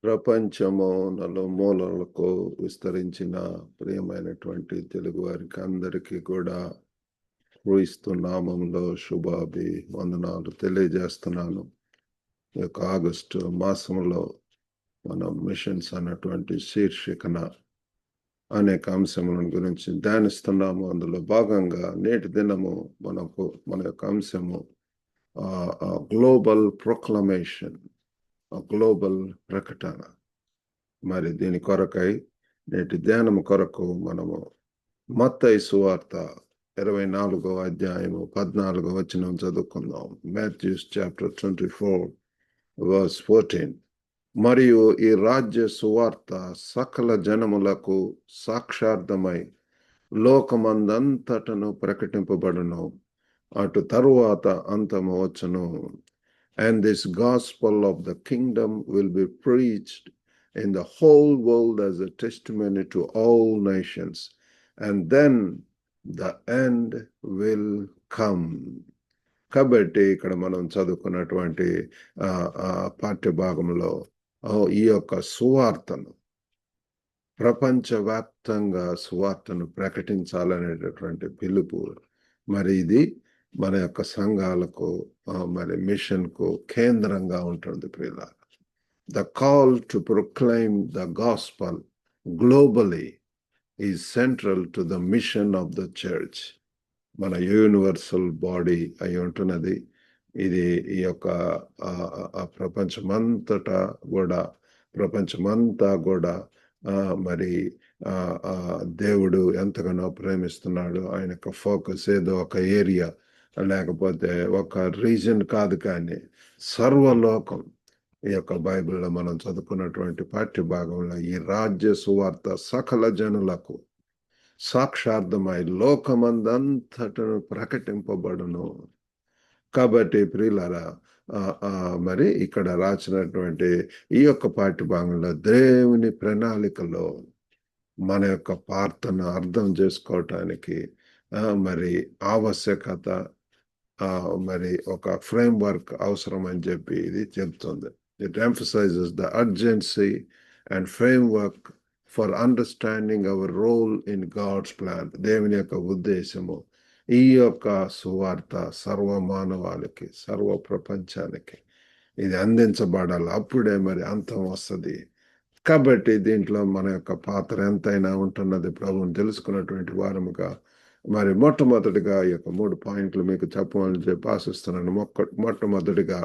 ప్రపంచము నలుమూలలకు విస్తరించిన ప్రియమైనటువంటి తెలుగు వారికి అందరికీ కూడా క్రీస్తు నామంలో వందనాలు తెలియజేస్తున్నాను. ఈ యొక్క ఆగస్టు మాసంలో మనం మిషన్స్ అన్నటువంటి శీర్షికన అనేక అంశముల గురించి ధ్యానిస్తున్నాము. అందులో భాగంగా నేటి దినము మన యొక్క అంశము గ్లోబల్ ప్రొక్లమేషన్, గ్లోబల్ ప్రకటన. మరి దీని కొరకై నేటి ధ్యానము కొరకు మనము మత్తయి సువార్త 24వ అధ్యాయము 14వ వచనం చదువుకుందాం. Matthews chapter 24 verse 14. మరియు ఈ రాజ్య సువార్త సకల జనములకు సాక్షార్థమై లోకమందంతటను ప్రకటింపబడును, అటు తరువాత అంతము వచ్చును. And this gospel of the kingdom will be preached in the whole world as a testimony to all nations, and then the end will come. కాబట్టి ఇక్కడ మనం చదువుకున్నటువంటి పాఠ్య భాగంలో ఈ యొక్క సువార్తను, ప్రపంచవ్యాప్తంగా సువార్తను ప్రకటించాలనేటటువంటి పిలుపు, మరి ఇది మన యొక్క సంఘాలకు మరి మిషన్ కు కేంద్రంగా ఉంటుంది. ప్రియులారా, the call to proclaim the gospel globally is central to the mission of the church. మన యూనివర్సల్ బాడీ అయి ఉంటున్నది. ఇది ఈ యొక్క ప్రపంచమంతా కూడా మరి దేవుడు ఎంతగానో ప్రేమిస్తున్నాడు. ఆయన యొక్క ఫోకస్ ఏదో ఒక ఏరియా లేకపోతే ఒక రీజన్ కాదు, కానీ సర్వలోకం. ఈ యొక్క బైబిల్లో మనం చదువుకున్నటువంటి పాఠ్య భాగంలో ఈ రాజ్య సువార్త సకల జనులకు సాక్షార్థమై లోకమందంతటను ప్రకటింపబడును. కాబట్టి ప్రియులారా, మరి ఇక్కడ రాసినటువంటి ఈ యొక్క పాఠ్య భాగంలో దేవుని ప్రణాళికలో మన యొక్క ప్రార్థన అర్థం చేసుకోవటానికి మరి ఆవశ్యకత, మరి ఒక ఫ్రేమ్ వర్క్ అవసరం అని చెప్పి ఇది చెప్తుంది. It emphasizes the urgency and framework for understanding our role in God's plan. దేవుని యొక్క ఉద్దేశము ఈ యొక్క సువార్త సర్వ మానవాళికి, సర్వ ప్రపంచానికి ఇది అందించబడాలి. అప్పుడే మరి అంతం వస్తుంది. కాబట్టి దీంట్లో మన యొక్క పాత్ర ఎంతైనా ఉంటున్నది ప్రభువుని తెలుసుకున్నటువంటి వారముగా. మరి మొట్టమొదటిగా ఈ యొక్క 3 పాయింట్లు మీకు చెప్పాలని చెప్పి ఆశిస్తున్నాను. మొట్టమొదటిగా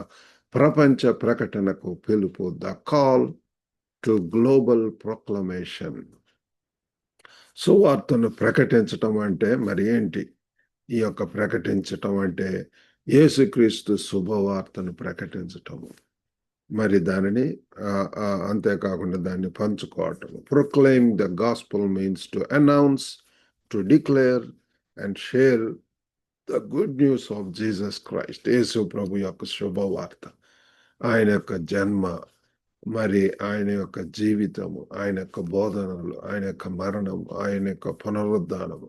ప్రపంచ ప్రకటనకు పిలుపు, the call to global proclamation. సువార్తను ప్రకటించటం అంటే మరి ఏంటి? ఈ యొక్క ప్రకటించటం అంటే యేసుక్రీస్తు శుభవార్తను ప్రకటించటము, మరి దానిని అంతేకాకుండా దాన్ని పంచుకోవటం. Proclaim the gospel means to announce, to declare and share the good news of Jesus Christ. Yesu ప్రభు యొక్క శుభవార్త, ఆయన యొక్క జన్మ, మరి ఆయన యొక్క జీవితము, ఆయన యొక్క బోధనలు, ఆయన యొక్క మరణం, ఆయన యొక్క పునరుద్ధానము,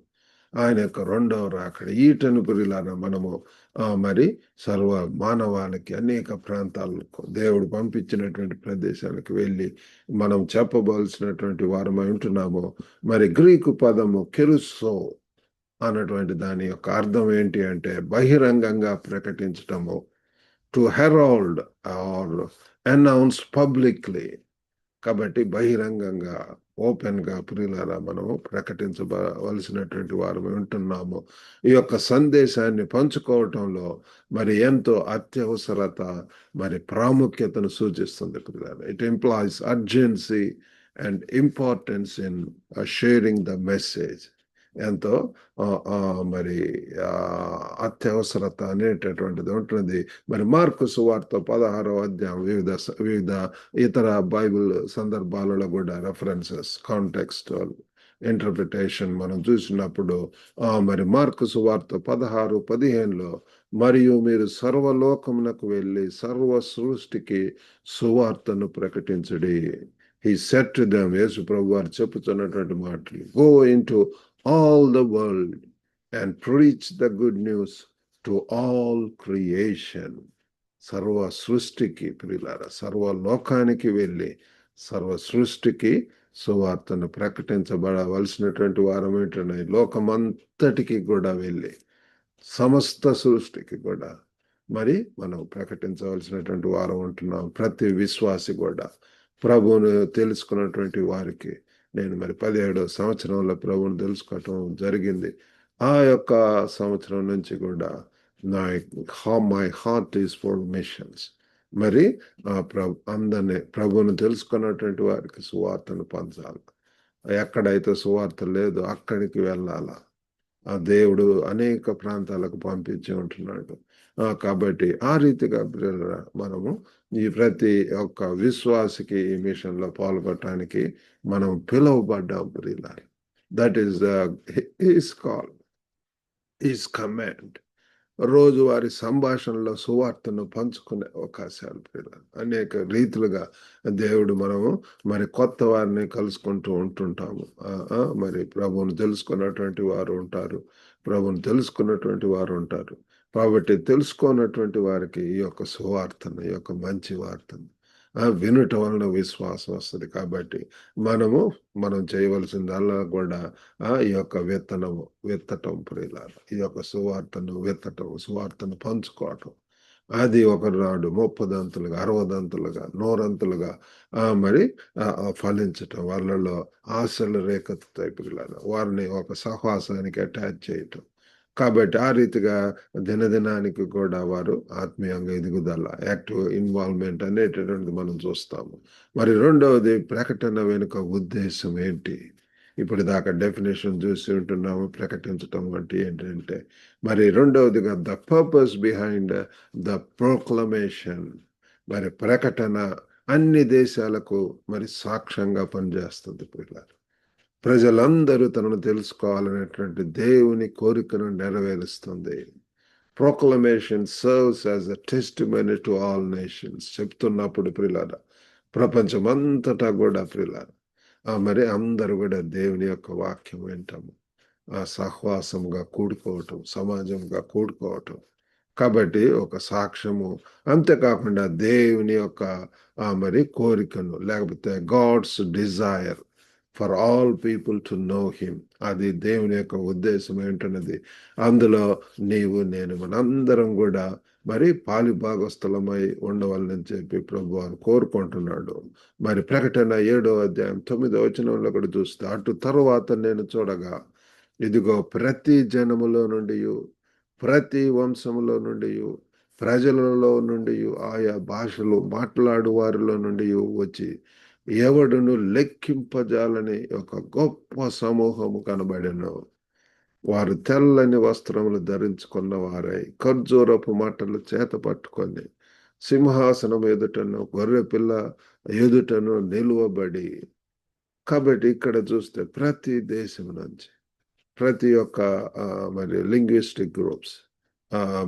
ఆయన యొక్క రెండవ రాకడ. ఈటను ప్రియులారా మనము మరి సర్వ మానవాళికి అనేక ప్రాంతాలకు దేవుడు పంపించినటువంటి ప్రదేశాలకు వెళ్ళి మనం చెప్పవలసినటువంటి వారమై ఉంటున్నాము. మరి గ్రీకు పదము కెరుసో అన్నటువంటి దాని యొక్క అర్థం ఏంటి అంటే బహిరంగంగా ప్రకటించటము, to herald or announce publicly. కాబట్టి బహిరంగంగా, ఓపెన్ గా ప్రియులారా మనము ప్రకటించవలసినటువంటి వారమే ఉంటున్నాము. ఈ యొక్క సందేశాన్ని పంచుకోవటంలో మరి ఎంతో అత్యవసరత, మరి ప్రాముఖ్యతను సూచిస్తుంది ప్రియులారా. It implies urgency and importance in sharing the message. ఎంతో మరి అత్యవసరత అనేటటువంటిది ఉంటుంది. మరి మార్కు సువార్త 16వ అధ్యాయం వివిధ ఇతర బైబిల్ సందర్భాలలో కూడా రెఫరెన్సెస్, కాంటెక్స్టువల్ ఇంటర్ప్రిటేషన్ మనం చూసినప్పుడు మరి మార్కు సువార్త 16:15లో మరియు మీరు సర్వలోకమునకు వెళ్ళి సర్వ సృష్టికి సువార్తను ప్రకటించుడి. He said to them, యేసు ప్రభు వారు చెప్పుతున్నటువంటి మాటలు, go into all the world and preach the good news to all creation. సర్వ సృష్టికి ప్రియులారా, సర్వ లోకానికి వెళ్ళి సర్వ సృష్టికి సువార్తను ప్రకటించబడవలసినటువంటి వారం ఏంటంటే లోకమంతటికి కూడా వెళ్ళి సమస్త సృష్టికి కూడా మరి మనం ప్రకటించవలసినటువంటి వారం ఉంటున్నాం. ప్రతి విశ్వాసి కూడా ప్రభువును తెలుసుకున్నటువంటి వారికి, నేను మరి 17వ సంవత్సరంలో ప్రభువును తెలుసుకోవటం జరిగింది. ఆ యొక్క సంవత్సరం నుంచి కూడా my heart is for machines. మరి అందరినీ ప్రభువును తెలుసుకున్నటువంటి వారికి సువార్తను పంచాలి. ఎక్కడైతే సువార్త లేదో అక్కడికి వెళ్ళాలా. ఆ దేవుడు అనేక ప్రాంతాలకు పంపించి ఉంటున్నాడు. కాబట్టి ఆ రీతిగా మనము ఈ ప్రతి ఒక్క విశ్వాసికి ఈ మిషన్ లో పాల్గొనడానికి మనం పిలువబడ్డాం. ప్రియులారా, that is his call, his command. రోజువారి సంభాషణలో సువార్తను పంచుకునే అవకాశాలు ప్రియులారా, అనేక రీతులుగా దేవుడు మనము మరి కొత్త వారిని కలుసుకుంటూ ఉంటుంటాము. మరి ప్రభువును తెలుసుకున్నటువంటి వారు ఉంటారు, ప్రభువును తెలుసుకున్నటువంటి వారు ఉంటారు. కాబట్టి తెలుసుకున్నటువంటి వారికి ఈ యొక్క సువార్తను, ఈ యొక్క మంచి వార్తను వినటం వలన విశ్వాసం వస్తుంది. కాబట్టి మనం చేయవలసిందల్లా కూడా ఈ యొక్క విత్తటం ప్రియులారా, ఈ యొక్క సువార్తను విత్తటం, సువార్తను పంచుకోవటం. అది ఒకనాడు 30 60 100 మరి ఫలించటం, వాళ్ళలో ఆశలు రేకెత్తుతాయి ప్రియులారా. వారిని ఒక సహవాసానికి అటాచ్ చేయటం. కాబట్టి ఆ రీతిగా దినదినానికి కూడా వారు ఆత్మీయంగా ఎదుగుదల, యాక్టివ్ ఇన్వాల్వ్మెంట్ అనేటటువంటిది మనం చూస్తాము. మరి రెండవది, ప్రకటన వెనుక ఉద్దేశం ఏంటి? ఇప్పుడు దాకా డెఫినేషన్ చూసి ఉంటున్నాము. ప్రకటించటం అంటే ఏంటంటే, మరి రెండవదిగా the purpose behind the proclamation. మరి ప్రకటన అన్ని దేశాలకు మరి సాక్ష్యంగా పనిచేస్తుంది పిల్లలు. ప్రజలందరూ తనను తెలుసుకోవాలనేటువంటి దేవుని కోరికను నెరవేరుస్తుంది. Proclamation serves as a testimony to all nations. చెప్తున్నప్పుడు ప్రియులారా, ప్రపంచమంతటా కూడా ప్రియులారా, మరి అందరూ కూడా దేవుని యొక్క వాక్యం వింటాము. సహవాసంగా కూడుకోవటం, సమాజంగా కూడుకోవటం. కాబట్టి ఒక సాక్ష్యము, అంతేకాకుండా దేవుని యొక్క మరి కోరికను, లేకపోతే God's desire for all people to know him. అది దేవుని యొక్క ఉద్దేశం ఏంటన్నది అందులో నీవు నేను మనందరం కూడా మరి పాలిభాగస్థలమై ఉండవాలని చెప్పి ప్రభు వారు కోరుకుంటున్నాడు. మరి ప్రకటన 7వ అధ్యాయం 9వ వచనంలో కూడా చూస్తే, అటు తరువాత నేను చూడగా ఇదిగో ప్రతి జనములో నుండి, ప్రతి వంశములో నుండి, ప్రజలలో నుండి, ఆయా భాషలు మాట్లాడు వారిలో నుండి వచ్చి ఎవడును లెక్కింపజాలని ఒక గొప్ప సమూహము కనబడెను. వారు తెల్లని వస్త్రములు ధరించుకున్న వారై ఖర్జూరపు మట్టలు చేత పట్టుకొని సింహాసనం ఎదుటను గొర్రె పిల్ల ఎదుటను నిలువబడి. కాబట్టి ఇక్కడ చూస్తే ప్రతి దేశం నుంచి, ప్రతి ఒక్క మరి లింగ్విస్టిక్ గ్రూప్స్,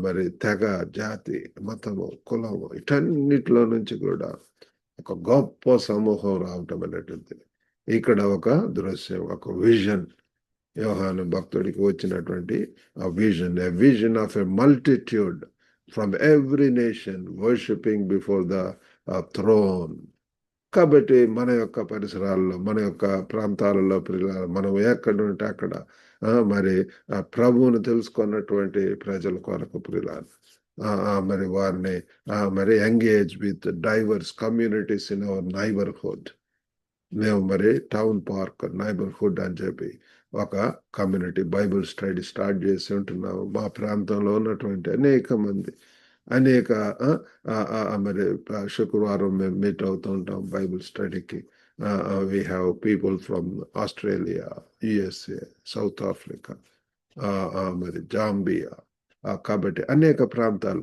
మరి తెగ, జాతి, మతము, కులము, ఇటన్నిటిలో నుంచి కూడా ఒక గొప్ప సమూహం రావటం అనేటువంటిది ఇక్కడ ఒక దృశ్యం, ఒక విజన్. యోహాను భక్తుడికి వచ్చినటువంటి ఆ vision, a vision of a multitude from every nation worshipping before the throne. కాబట్టి మన యొక్క పరిసరాల్లో, మన యొక్క ప్రాంతాలలో మనం ఎక్కడ ఉంటే అక్కడ మరి ప్రభువును తెలుసుకున్నటువంటి ప్రజల కొరకు ప్రియులారు, మరి వారిని మరి engage with divorce communities in our neighbourhood. మేము మరి టౌన్ పార్క్ నైబర్హుడ్ అని చెప్పి ఒక కమ్యూనిటీ బైబిల్ స్టడీ స్టార్ట్ చేసి ఉంటున్నాము. మా ప్రాంతంలో ఉన్నటువంటి అనేక మరి శుక్రవారం మేము మీట్ అవుతూ ఉంటాం బైబిల్ స్టడీకి. We have people from Australia, USA, South Africa, మరి జాంబియా. కాబట్టి అనేక ప్రాంతాలు,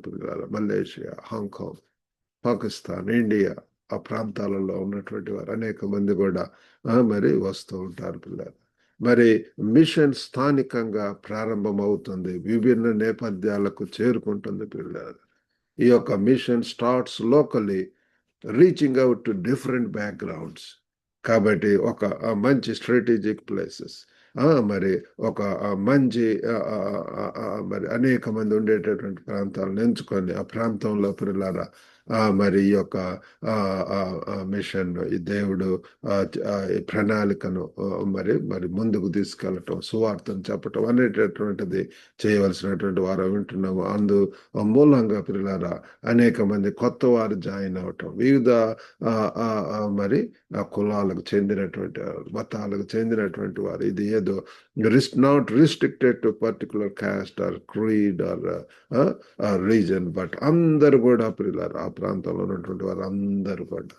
మలేషియా, హాంకాంగ్, పాకిస్తాన్, ఇండియా, ఆ ప్రాంతాలలో ఉన్నటువంటి వారు అనేక మంది కూడా మరి వస్తూ ఉంటారు పిల్లలు. మరి మిషన్ స్థానికంగా ప్రారంభం అవుతుంది, విభిన్న నేపథ్యాలకు చేరుకుంటుంది పిల్లలు. ఈ యొక్క mission starts locally, reaching out to different backgrounds. కాబట్టి ఒక మంచి స్ట్రాటజిక్ ప్లేసెస్, మరి ఒక మంచి మరి అనేక మంది ఉండేటటువంటి ప్రాంతాలను ఎంచుకొని ఆ ప్రాంతంలో పిల్లలారా మరి ఈ యొక్క మిషన్ ఈ దేవుడు ఈ ప్రణాళికను మరి మరి ముందుకు తీసుకెళ్ళటం, సువార్తను చెప్పటం అనేటటువంటిది చేయవలసినటువంటి వారు వింటున్నాము. మూలంగా పిల్లలారా అనేక మంది కొత్త వారు జాయిన్ అవటం, వివిధ మరి కులాలకు చెందినటువంటి మతాలకు చెందినటువంటి వారు, ఇది ఏదో not restricted to particular caste or creed or region, but అందరు కూడా పిల్లలు ఆ ప్రాంతంలో ఉన్నటువంటి వారు అందరూ కూడా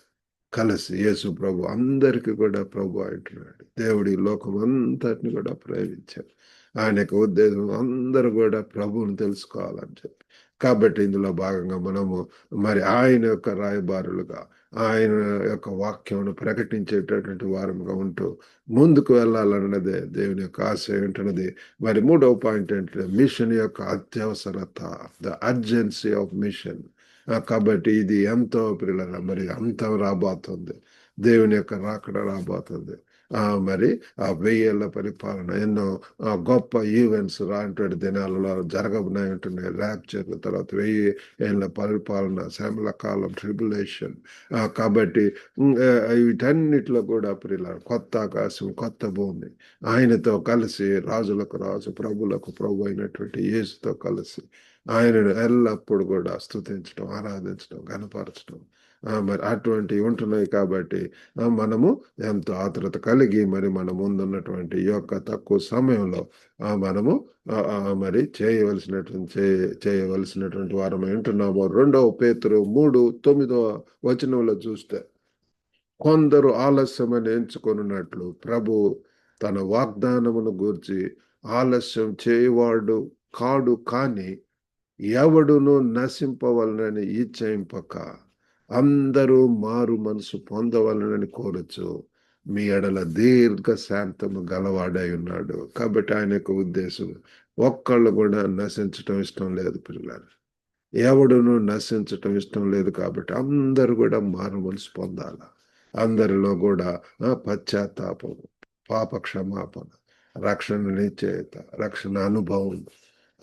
కలిసి యేసు ప్రభు అందరికీ కూడా ప్రభు అంటున్నాడు. దేవుడి లోకం అంతటిని కూడా ప్రేమించారు. ఆయన యొక్క ఉద్దేశం అందరూ కూడా ప్రభువుని తెలుసుకోవాలని చెప్పి. కాబట్టి ఇందులో భాగంగా మనము మరి ఆయన యొక్క రాయబారులుగా ఆయన యొక్క వాక్యమును ప్రకటించేటటువంటి వారముగా ఉంటూ ముందుకు వెళ్ళాలన్నదే దేవుని యొక్క ఆశ ఉంటున్నది. మరి మూడవ పాయింట్ ఏంటంటే మిషన్ యొక్క అత్యవసరత, ద అర్జెన్సీ ఆఫ్ మిషన్. కాబట్టి ఇది ఎంతో పిల్లల మరి అంతం రాబోతుంది, దేవుని యొక్క రాకడ రాబోతుంది. మరి ఆ 1000 ఏళ్ల పరిపాలన, ఎన్నో గొప్ప ఈవెంట్స్ రానటువంటి దినాలలో జరగబోనాయి ఉంటున్నాయి. ర్యాప్చర్ తర్వాత 1000 ఏళ్ల పరిపాలన, శ్రమల కాలం, ట్రిబులేషన్. కాబట్టి వీటన్నిటిలో కూడా పిల్లల కొత్త ఆకాశం, కొత్త భూమి, ఆయనతో కలిసి రాజులకు రాజు, ప్రభులకు ప్రభు అయినటువంటి యేసుతో కలిసి ఆయనను ఎల్లప్పుడు కూడా స్తుతించడం, ఆరాధించడం, గణపరచడం మరి అటువంటివి ఉంటున్నాయి. కాబట్టి మనము ఎంతో ఆతురత కలిగి మరి మన ముందున్నటువంటి ఈ యొక్క తక్కువ సమయంలో మనము మరి చేయవలసినటువంటి వారమై ఉంటున్నాము. 2 పేతురు 3:9 చూస్తే, కొందరు ఆలస్యమని ఎంచుకొనున్నట్లు ప్రభు తన వాగ్దానమును గూర్చి ఆలస్యం చేయవాడు కాడు, కానీ ఎవడును నశింపవలనని ఇచ్చయింపక అందరూ మారు మనసు పొందవలనని కోరచ్చు మీ ఎడల దీర్ఘ శాంతము గలవాడై ఉన్నాడు. కాబట్టి ఆయన యొక్క ఉద్దేశం ఒక్కళ్ళు కూడా నశించటం ఇష్టం లేదు పిల్లలు, ఎవడును నశించటం ఇష్టం లేదు. కాబట్టి అందరూ కూడా మారు మనసు పొందాల, అందరిలో కూడా పశ్చాత్తాపం, పాప క్షమాపణ, రక్షణ నిశ్చయత, రక్షణ అనుభవం,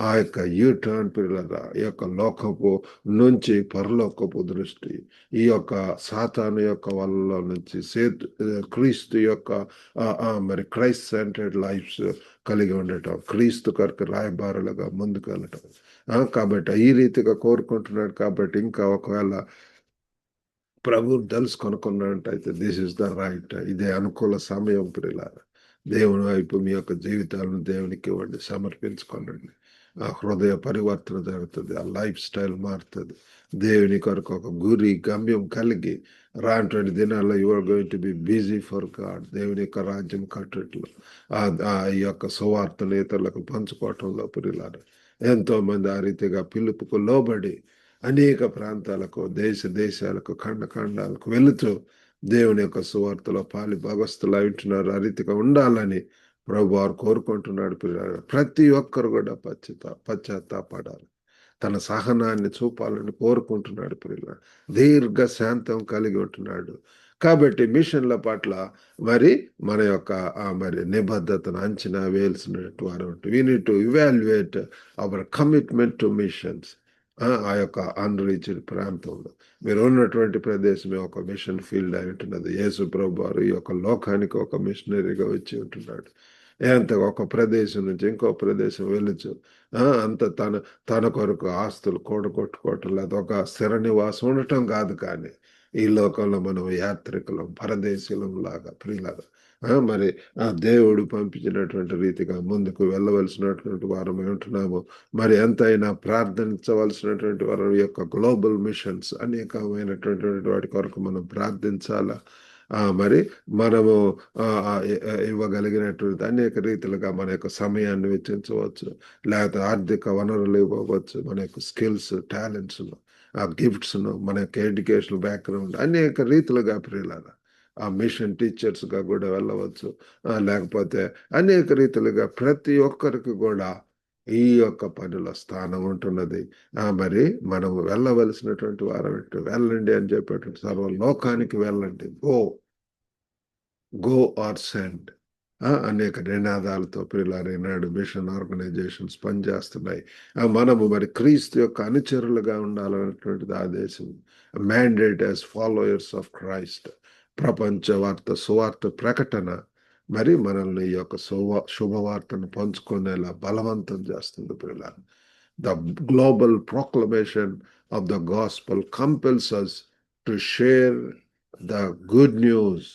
ఆ యొక్క యూటర్న్ పిల్లల ఈ యొక్క లోకపు నుంచి పరలోకపు దృష్టి, ఈ యొక్క సాతాను యొక్క వల్ల నుంచి క్రీస్తు యొక్క మరి క్రైస్ట్ సెంటర్డ్ లైఫ్స్ కలిగి ఉండటం, క్రీస్తు కొరకు రాయబారులుగా ముందుకు వెళ్ళటం. కాబట్టి ఈ రీతిగా కోరుకుంటున్నాడు. కాబట్టి ఇంకా ఒకవేళ ప్రభువుని తెలుసుకొనుకున్నట్టయితే దిస్ ఇస్ ద రైట్, ఇదే అనుకూల సమయం పిల్లల. దేవుని వైపు మీ యొక్క జీవితాలను దేవునికి ఇవ్వండి, సమర్పించుకోనండి. ఆ హృదయ పరివర్తన జరుగుతుంది, ఆ లైఫ్ స్టైల్ మారుతుంది. దేవుని కొరకు ఒక గురి గమ్యం కలిగి రానటువంటి దినాల్లో you are going to be busy for God. దేవుని యొక్క రాజ్యం కట్టట్లో ఈ యొక్క సువార్తను ఇతరులకు పంచుకోవటంలో పిల్లలు ఎంతో మంది ఆ రీతిగా పిలుపుకు లోబడి అనేక ప్రాంతాలకు, దేశాలకు, ఖండాలకు వెళుతూ దేవుని యొక్క సువార్తలో పాలి భాగస్తులు ఉంటున్నారు. ఆ రీతిగా ఉండాలని ప్రభు వారు కోరుకుంటున్నాడు. ప్రతి ఒక్కరు కూడా పశ్చాత్తాపడాలి, తన సహనాన్ని చూపాలని కోరుకుంటున్నాడు. దీర్ఘ శాంతం కలిగి ఉంటున్నాడు. కాబట్టి మిషన్ల పట్ల మరి మన యొక్క మరి నిబద్ధతను అంచనా వేయాల్సినటువంటి వారు ఉంటుంది. We need to evaluate our commitment to machines. ఆ యొక్క అన్రీచ్డ్ ప్రాంతంలో మీరు ఉన్నటువంటి ప్రదేశమే ఒక మిషన్ ఫీల్డ్ అయి ఉంటున్నది. యేసు ప్రభు వారు ఈ యొక్క లోకానికి ఒక మిషనరీగా వచ్చి ఉంటున్నాడు. ఎంత ఒక ప్రదేశం నుంచి ఇంకో ప్రదేశం వెళ్ళచ్చు, అంత తన కొరకు ఆస్తులు కూడగొట్టుకోవటం లేదు, ఒక స్థిర నివాసం ఉండటం కాదు. కానీ ఈ లోకంలో మనం యాత్రికులం, పరదేశీలం లాగా ప్రియులాగా మరి దేవుడు పంపించినటువంటి రీతిగా ముందుకు వెళ్ళవలసినటువంటి వారమై ఉంటున్నాము. మరి ఎంతైనా ప్రార్థించవలసినటువంటి వారి యొక్క గ్లోబల్ మిషన్స్ అనేకమైనటువంటి వాటి కొరకు మనం ప్రార్థించాలా. మరి మనము ఇవ్వగలిగినటువంటి అనేక రీతిలుగా మన యొక్క సమయాన్ని వెచ్చించవచ్చు, లేకపోతే ఆర్థిక వనరులు ఇవ్వవచ్చు, మన యొక్క స్కిల్స్, టాలెంట్స్ను, ఆ గిఫ్ట్స్ను, మన యొక్క ఎడ్యుకేషనల్ బ్యాక్గ్రౌండ్ అనేక రీతిలుగా ప్రియులారా ఆ మిషన్ టీచర్స్గా కూడా వెళ్ళవచ్చు. లేకపోతే అనేక రీతిలుగా ప్రతి ఒక్కరికి కూడా ఈ యొక్క పనిలో స్థానం ఉంటున్నది. మరి మనం వెళ్ళవలసినటువంటి వారు వెళ్ళండి అని చెప్పేటువంటి సర్వ లోకానికి వెళ్ళండి. Go or send. అనేక నినాదాలతో ప్రియులారా ఈనాడు మిషన్ ఆర్గనైజేషన్స్ పనిచేస్తున్నాయి. మనము మరి క్రీస్తు యొక్క అనుచరులుగా ఉండాలన్నటువంటిది ఆదేశం. Mandate as followers of Christ. ప్రపంచ వార్త సువార్త ప్రకటన మరి మనల్ని ఈ యొక్క శుభవార్తను పంచుకునేలా బలవంతం చేస్తుంది ప్రియులారా. The global proclamation of the gospel compels us to share the good news.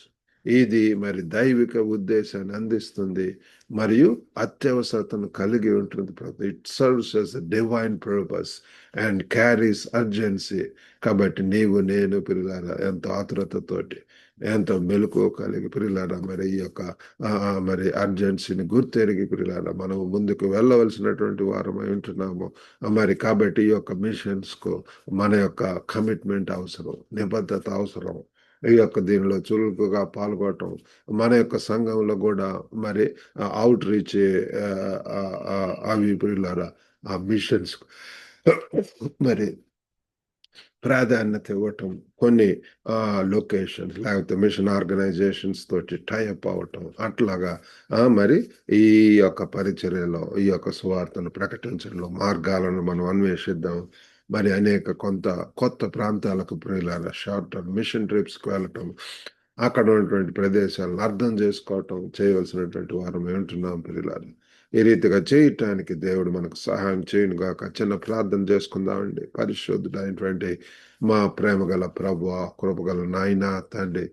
ఇది మరి దైవిక ఉద్దేశాన్ని అందిస్తుంది మరియు అత్యవసరతను కలిగి ఉంటుంది. It serves as a divine purpose and carries urgency. కాబట్టి నీవు నేను పిల్లారా ఎంతో ఆతురతతోటి ఎంతో మెలకువ కలిగి పిల్లారా మరి ఈ యొక్క మరి అర్జెన్సీని గుర్తెరిగి పిల్లారా మనం ముందుకు వెళ్ళవలసినటువంటి వారమై ఉంటున్నాము. మరి కాబట్టి ఈ యొక్క మిషన్స్ కు మన యొక్క కమిట్మెంట్ అవసరం, నిబద్ధత అవసరం. ఈ యొక్క దీనిలో చురుకుగా పాల్గొనటం, మన యొక్క సంఘంలో కూడా మరి అవుట్ రీచ్ అవి పిల్లారా ఆ మిషన్స్ మరి ప్రాధాన్యత ఇవ్వటం, కొన్ని లొకేషన్స్ లేకపోతే మిషన్ ఆర్గనైజేషన్స్ తోటి టైఅప్ అవ్వటం, అట్లాగా మరి ఈ యొక్క పరిచర్యలో ఈ యొక్క సువార్తను ప్రకటించడంలో మార్గాలను మనం అన్వేషిద్దాం. మరి అనేక కొత్త ప్రాంతాలకు ప్రియులారా షార్ట్ టర్మ్ మిషన్ ట్రిప్స్కి వెళ్ళటం, అక్కడ ఉన్నటువంటి ప్రదేశాలను అర్థం చేసుకోవటం చేయవలసినటువంటి వారం ఉంటున్నాం ప్రియులారా. ఈ రీతిగా చేయటానికి దేవుడు మనకు సహాయం చేయను గాక. చిన్న ప్రార్థన చేసుకుందామండి. పరిశుద్ధుడైనటువంటి మా ప్రేమ గల ప్రభువా, కృపగల నాయన తండ్రి,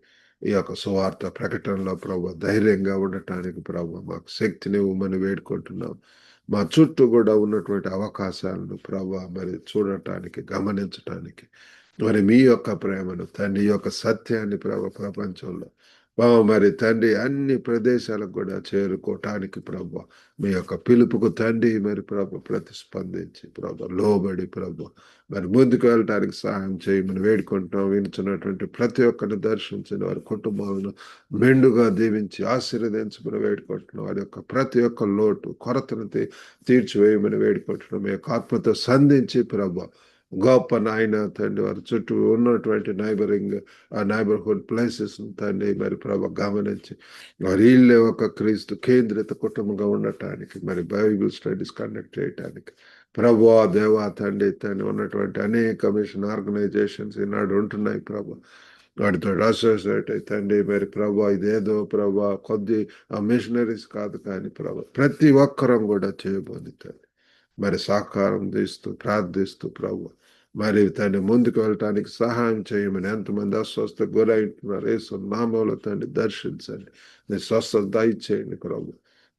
ఈ యొక్క సువార్త ప్రకటనలో ప్రభు ధైర్యంగా ఉండటానికి ప్రభు మాకు శక్తిని ఇవ్వమని వేడుకుంటున్నాం. మా చుట్టూ కూడా ఉన్నటువంటి అవకాశాలను ప్రభు మరి చూడటానికి, గమనించటానికి, మరి మీ యొక్క ప్రేమను తండ్రి, ఈ యొక్క సత్యాన్ని ప్రభు ప్రపంచంలో మరి తండ్రి అన్ని ప్రదేశాలకు కూడా చేరుకోవటానికి ప్రభు మీ యొక్క పిలుపుకు తండ్రి మరి ప్రభు ప్రతిస్పందించి ప్రభు లోబడి ప్రభు మరి ముందుకు వెళ్ళటానికి సహాయం చేయమని వేడుకుంటున్నాం. వినుచున్నటువంటి ప్రతి ఒక్కరిని దర్శించిన వారి కుటుంబాలను మెండుగా దీవించి ఆశీర్వదించమని వేడుకుంటున్నాం. వారి యొక్క ప్రతి ఒక్క లోటు కొరతను తీర్చివేయమని వేడుకుంటున్నాం. మీ యొక్క ఆత్మతో సంధించి ప్రభు గొప్ప నాయన తండ్రి వారి చుట్టూ ఉన్నటువంటి నైబర్హుడ్ ప్లేసెస్ తండ్రి మరి ప్రభు గమనించి మరి వీళ్ళే ఒక క్రీస్తు కేంద్రిత కుటుంబంగా ఉండటానికి మరి బైబిల్ స్టడీస్ కండక్ట్ చేయటానికి ప్రభు దేవా తండ్రి ఉన్నటువంటి అనేక మిషన్ ఆర్గనైజేషన్స్ ఈనాడు ఉంటున్నాయి ప్రభు. వాటితో అసోసియేట్ తండ్రి మరి ప్రభు ఇదేదో ప్రభు కొద్ది మిషనరీస్ కాదు కానీ ప్రభు ప్రతి ఒక్కరం కూడా చేయబోతుంది మరి సహకారం తీస్తూ ప్రార్థిస్తూ ప్రభు మరి తండ్రి ముందుకు వెళ్ళటానికి సహాయం చేయమని. ఎంతమంది అస్వస్థ గురైంటున్నారు యేసు నామములో తండ్రి దర్శించండి, మీ స్వస్థత దయచేయండి ప్రభు.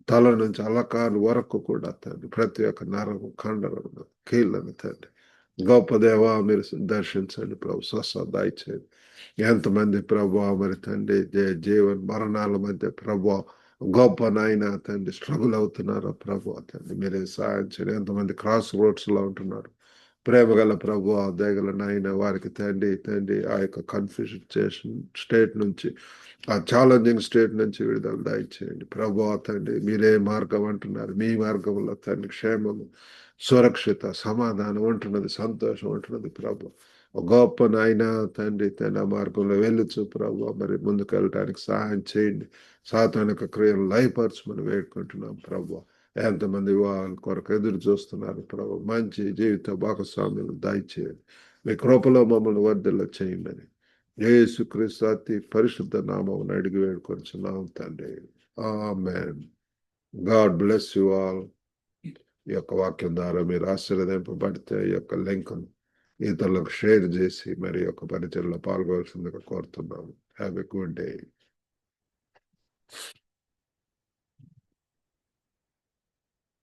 తల నుంచి అలకాలు వరకు కూడా తండ్రి ప్రతి ఒక్క నరము కండరము కీళ్ళను తండ్రి గొప్ప దేవా మీరు దర్శించండి ప్రభు, స్వస్థత దయచేయండి. ఎంతమంది ప్రభు మరి తండ్రి జీవన్ మరణాల మధ్య ప్రభు గొప్ప నాయన తండ్రి స్ట్రగుల్ అవుతున్నారో ప్రభు తండ్రి మీరే సహాయం చేయండి. ఎంతమంది క్రాస్ రోడ్స్ లో ఉంటున్నారు ప్రేమగల ప్రభు దయగల నాయన వారికి తండ్రి ఆ యొక్క కన్ఫ్యూషన్ స్టేట్ నుంచి, ఆ ఛాలెంజింగ్ స్టేట్ నుంచి విడుదల దయచేయండి ప్రభు తండ్రి. మీరే మార్గం అంటున్నారు, మీ మార్గంలో తండ్రి క్షేమము సురక్షిత సమాధానం ఉంటున్నది, సంతోషం ఉంటున్నది ప్రభు. గొప్ప నాయన తండ్రి ఆ మార్గంలో వెళ్ళొచ్చు ప్రభు మరి ముందుకు వెళ్ళటానికి సహాయం చేయండి. సాతానిక క్రియలు లయపరచమని వేడుకుంటున్నాం ప్రభు. ఎంతమంది వాళ్ళ కొరకు ఎదురు చూస్తున్నారు ప్రభు, మంచి జీవిత భాగస్వామ్యం దయచేయండి. మీ కృపలో మమ్మల్ని వర్ధిల్ల చేయండి. యేసుక్రీస్తు అతి పరిశుద్ధ నామమున అడిగి వేడుకొంచున్నాం తండ్రి. Amen. God bless you all. ఈ యొక్క వాక్యం ద్వారా మీరు ఆశీర్వదింపబడితే ఈ యొక్క లింక్ ఇతరులకు షేర్ చేసి మరి యొక్క పరిచయంలో పాల్గొవలసిందిగా కోరుతున్నాము. Have a good day.